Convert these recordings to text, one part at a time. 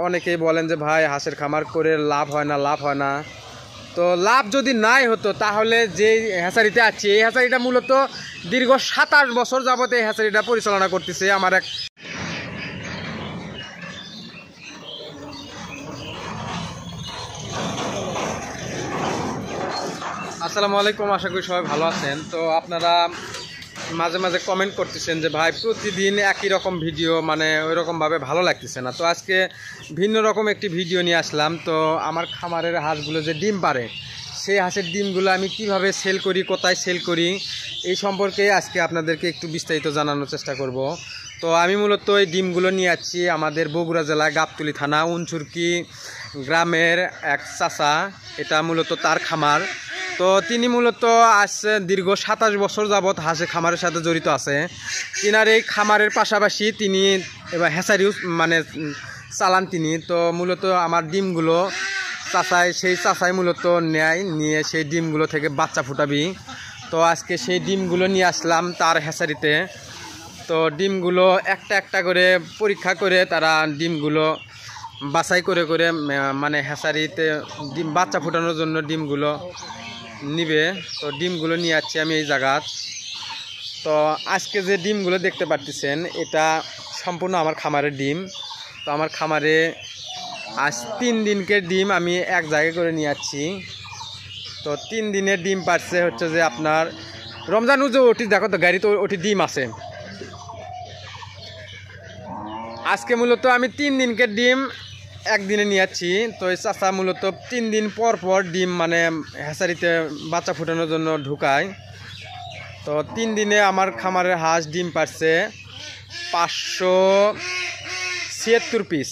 অনেকেই বলেন যে ভাই হাঁসের খামার করে লাভ হয় না। তো লাভ যদি নাই হতো তাহলে যে হ্যাচারিতে আছে এই হ্যাচারিটা মূলত দীর্ঘ 27 বছর যাবত এই হ্যাচারিটা পরিচালনা করতেছে আমার এক। আসসালামু আলাইকুম, আশা করি সবাই ভালো আছেন। তো আপনারা মাঝে মাঝে কমেন্ট করতেছেন যে ভাই প্রতিদিন একই রকম ভিডিও, মানে ওই রকমভাবে ভালো লাগতেছে না। তো আজকে ভিন্ন রকম একটি ভিডিও নিয়ে আসলাম। তো আমার খামারের হাঁসগুলো যে ডিম পারে সেই হাঁসের ডিমগুলো আমি কিভাবে সেল করি, কোথায় সেল করি, এই সম্পর্কে আজকে আপনাদেরকে একটু বিস্তারিত জানানোর চেষ্টা করব। তো আমি মূলত এই ডিমগুলো নিয়ে যাচ্ছি আমাদের বগুড়া জেলা গাবতলী থানা উনচুরকি গ্রামের এক চাচা, এটা মূলত তার খামার। তো তিনি মূলত আজ দীর্ঘ 27 বছর যাবৎ হাঁসের খামারের সাথে জড়িত আছে। তিনার এই খামারের পাশাপাশি তিনি এবার হ্যাচারিও মানে চালান তিনি। তো মূলত আমার ডিমগুলো সেই চাচাই মূলত নিয়ে সেই ডিমগুলো থেকে বাচ্চা ফুটাবি। তো আজকে সেই ডিমগুলো নিয়ে আসলাম তার হ্যাচারিতে। তো ডিমগুলো একটা একটা করে পরীক্ষা করে তারা ডিমগুলো বাছাই করে মানে হ্যাচারিতে ডিম বাচ্চা ফুটানোর জন্য ডিমগুলো নিবে। তো ডিমগুলো নিয়ে যাচ্ছি আমি এই জায়গাত। তো আজকে যে ডিমগুলো দেখতে পাচ্ছেন এটা সম্পূর্ণ আমার খামারের ডিম। তো আমার খামারে আজ 3 দিনকের ডিম আমি এক জায়গায় করে নিয়ে যাচ্ছি। তো 3 দিনের ডিম পারছে হচ্ছে যে আপনার রমজান উজো ওটি দেখো তো গাড়ি তো ওটি ডিম আছে। আজকে মূলত আমি 3 দিনকের ডিম একদিনে নিয়ে যাচ্ছি। তো এই চাচা মূলত 3 দিন পর পর ডিম মানে হ্যাচারিতে বাচ্চা ফুটানোর জন্য ঢুকায়। তো 3 দিনে আমার খামারের হাঁস ডিম পারছে 576 পিস।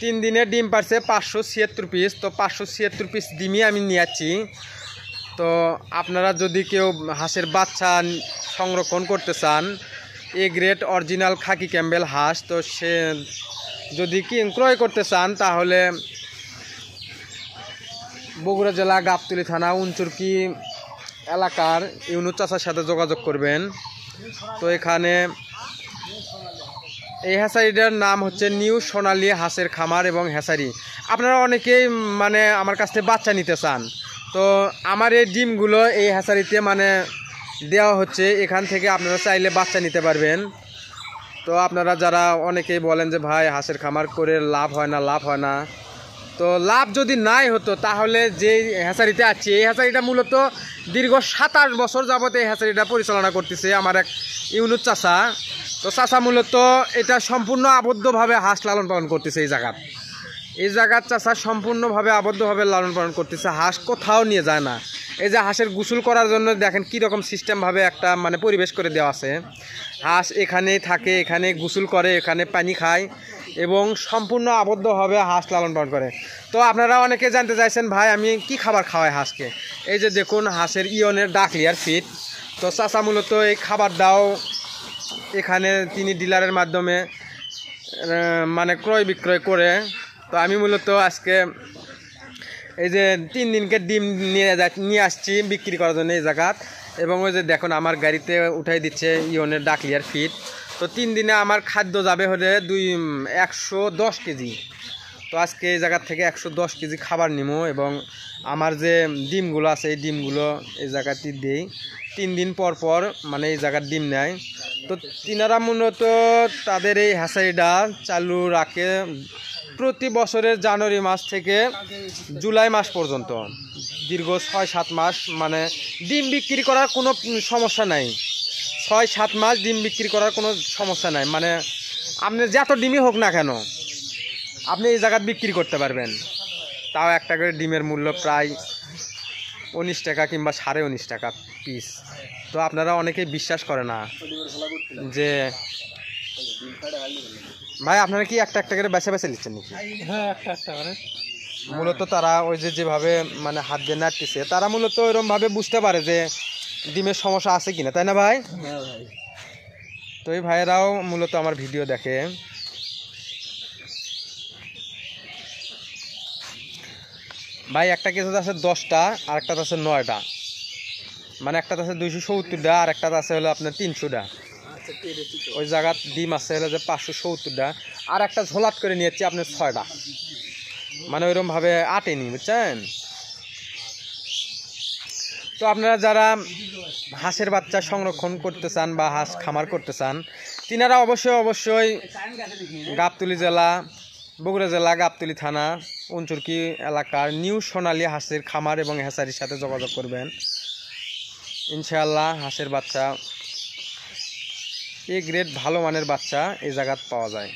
3 দিনে ডিম পারছে 576 পিস। তো 576 পিস ডিমই আমি নিয়ে যাচ্ছি। তো আপনারা যদি কেউ হাঁসের বাচ্চা সংরক্ষণ করতে চান, A grade original Khakee Campbell হাঁস, তো সে যদি ক্রয় করতে চান তাহলে বগুড়া জেলা গাবতলী থানা উনচুরকি এলাকার ইউনুস চাচার সাথে যোগাযোগ করবেন। তো এখানে এই হ্যাচারিটার নাম হচ্ছে নিউ সোনালী হাঁসের খামার এবং হ্যাচারি। আপনারা অনেকেই মানে আমার কাছ থেকে বাচ্চা নিতে চান। তো আমার এই ডিমগুলো এই হ্যাচারিতে মানে দেওয়া হচ্ছে, এখান থেকে আপনারা চাইলে বাচ্চা নিতে পারবেন। তো আপনারা যারা অনেকেই বলেন যে ভাই হাঁসের খামার করে লাভ হয় না। তো লাভ যদি নাই হতো তাহলে যে হ্যাচারিতে আছে এই হ্যাচারিটা মূলত দীর্ঘ 27 বছর যাবত এই হ্যাচারিটা পরিচালনা করতেছে আমার এক ইউনুস চাচা। তো চাচা মূলত এটা সম্পূর্ণ আবদ্ধভাবে হাঁস লালন পালন করতেছে এই জায়গার চাচা সম্পূর্ণভাবে আবদ্ধভাবে লালন পালন করতেছে, হাঁস কোথাও নিয়ে যায় না। এই যে হাঁসের গোসল করার জন্য দেখেন কীরকম সিস্টেমভাবে একটা মানে পরিবেশ করে দেওয়া আছে। হাঁস এখানেই থাকে, এখানে গোসল করে, এখানে পানি খায় এবং সম্পূর্ণ আবদ্ধভাবে হাঁস লালন পালন করে। তো আপনারা অনেকে জানতে চাইছেন ভাই আমি কি খাবার খাওয়াই হাঁসকে। এই যে দেখুন হাঁসের ইয়নের ডাকলিয়ার ফিট। তো চাচা মূলত এই খাবার দাও এখানে তিনি ডিলারের মাধ্যমে মানে ক্রয় বিক্রয় করে। তো আমি মূলত আজকে এই যে 3 দিনকে ডিম নিয়ে আসছি বিক্রি করার জন্য এই জায়গাত। এবং ওই যে দেখুন আমার গাড়িতে উঠাই দিচ্ছে ইয়নের ডাকলিয়ার ফিট। তো 3 দিনে আমার খাদ্য যাবে হলে 110 কেজি। তো আজকে এই জায়গার থেকে 110 কেজি খাবার নিব এবং আমার যে ডিমগুলো আছে এই ডিমগুলো এই জায়গাতে দিই। 3 দিন পর পর মানে এই জায়গার ডিম নেয়। তো তিনারা মূলত তাদের এই হ্যাচারিটা চালু রাখে প্রতি বছরের জানুয়ারি মাস থেকে জুলাই মাস পর্যন্ত, দীর্ঘ 6-7 মাস মানে ডিম বিক্রি করার কোনো সমস্যা নাই। 6-7 মাস ডিম বিক্রি করার কোনো সমস্যা নাই, মানে আপনি যত ডিমই হোক না কেন আপনি এই জায়গায় বিক্রি করতে পারবেন। তাও একটা করে ডিমের মূল্য প্রায় 19 টাকা কিংবা 19.5 টাকা পিস। তো আপনারা অনেকেই বিশ্বাস করে না যে ভাই আপনারা কি একটা একটা করে বেছে নিচ্ছেন নাকি? হ্যাঁ একটা করে। মূলত তারা ওই যেভাবে মানে হাত দিয়ে নাড়তেছে তারা মূলত ওইরকমভাবে বুঝতে পারে যে ডিমের সমস্যা আছে কিনা, তাই না ভাই? হ্যাঁ ভাই। তো এই ভাইয়েরাও মূলত আমার ভিডিও দেখে। ভাই একটা কেজি আছে 10টা আর একটা আছে 9টা, মানে একটা আছে 270টা আর একটা আছে হলো আপনার 300টা। ওই জায়গার ডিম আছে হলো যে 570টা। আর একটা ঝোলাট করে নিয়েছি আপনার 6টা, মানে ওইরকমভাবে আটেনি, বুঝছেন? তো আপনারা যারা হাঁসের বাচ্চা সংরক্ষণ করতে চান বা হাঁস খামার করতে চান, তিনারা অবশ্যই গাবতলী জেলা, বগুড়া জেলা, গাবতলী থানা, অঞ্চুরকি এলাকার নিউ সোনালী হাঁসের খামার এবং হ্যাচারির সাথে যোগাযোগ করবেন। ইনশাআল্লাহ হাঁসের বাচ্চা এ গ্রেড ভালো মানের বাচ্চা এই জায়গাত পাওয়া যায়।